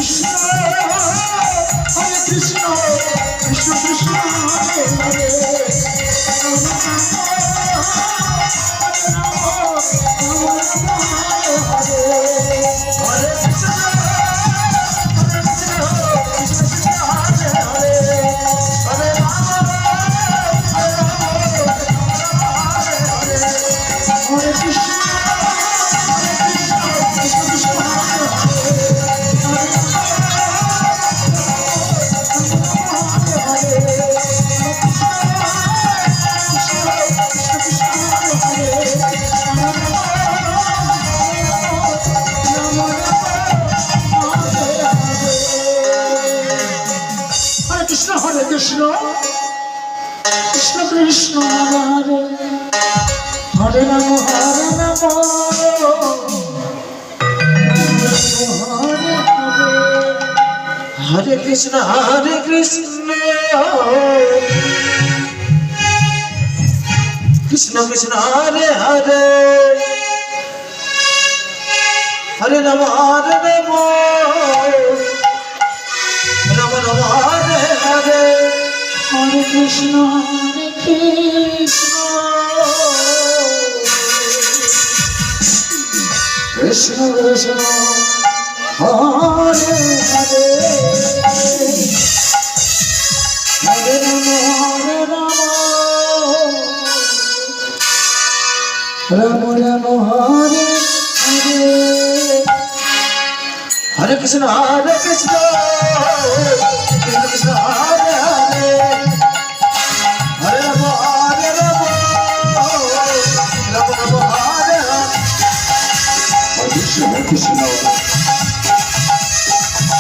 Krishna Krishna Krishna Hare Hare Krishna Krishna Krishna Hare Hare Ram Hare Krishna Krishna Krishna Hare Hare Hare Ram Ram Ram Ram Hare Hare Hare Krishna Krishna Krishna Hare Hare Hare Ram Ram Ram Hare Hare Hare Krishna Krishna Krishna Hare Hare Hare Ram Ram Ram Hare Hare Krishna Krishna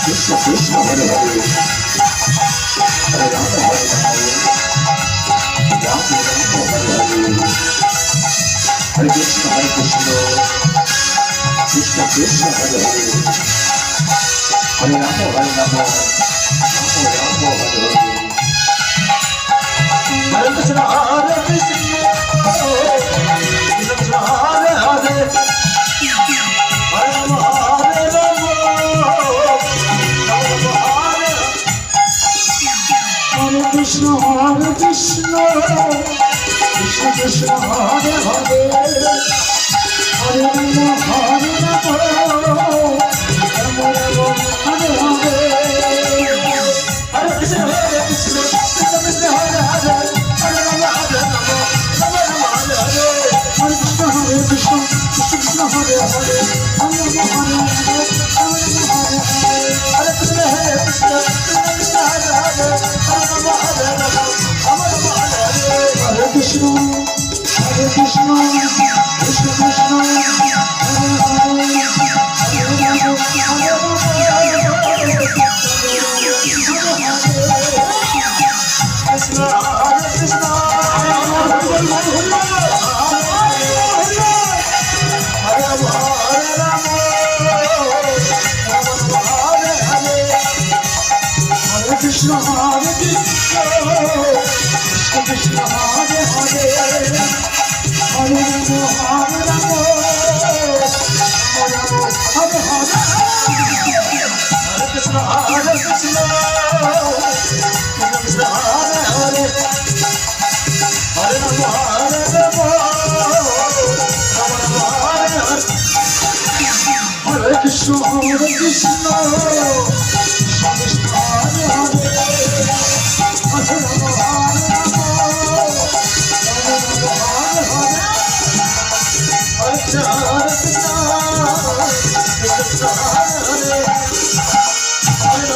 Krishna Krishna Hare Hare Hare Ram Ram Ram Hare Hare Hare Krishna Krishna Krishna Hare Hare Hare Ram Ram Ram Ram Hare Hare Hare Krishna Krishna Krishna Hare Hare Hare Ram Ram Hare Krishna Krishna Krishna Hare Hare Hare Ram Hare Ram Ram Ram Hare Hare Hare Krishna Krishna Krishna Hare Hare Hare Ram Hare Ram Ram Ram Hare Hare Hare Krishna Krishna Hare Hare Hare Ram Hare Hare Hare Krishna Krishna Krishna Hare Hare Hare Ram Hare Ram Ram Ram Hare Hare Hare Krishna Krishna Krishna Krishna Hare Hare Krishna Hare Krishna Krishna Krishna Hare Hare Hare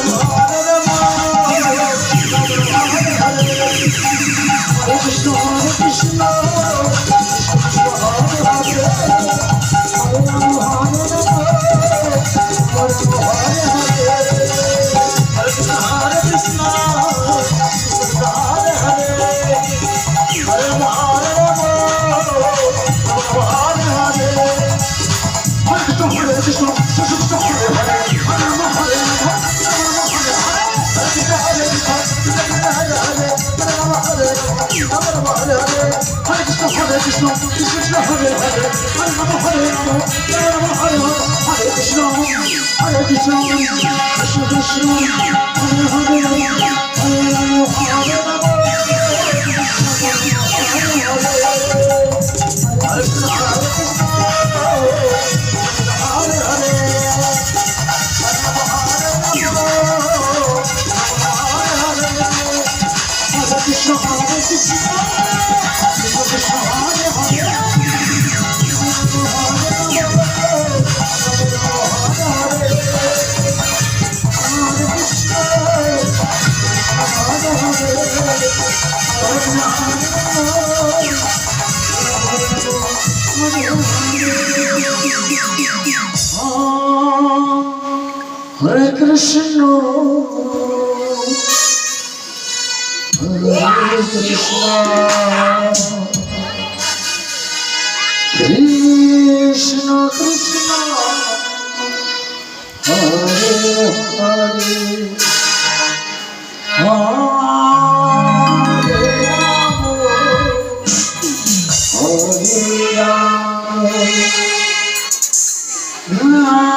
Ram Hare Hare Hare Krishna Krishna Krishna Hare Hare Hare Ram Hare Ram Ram Ram Hare Hare Hare Krishna Krishna Hare Krishna, Hare Krishna, Krishna Hare Krishna, Hare Krishna, Krishna Krishna, Hare Hare, Hare Rama, Hare Rama.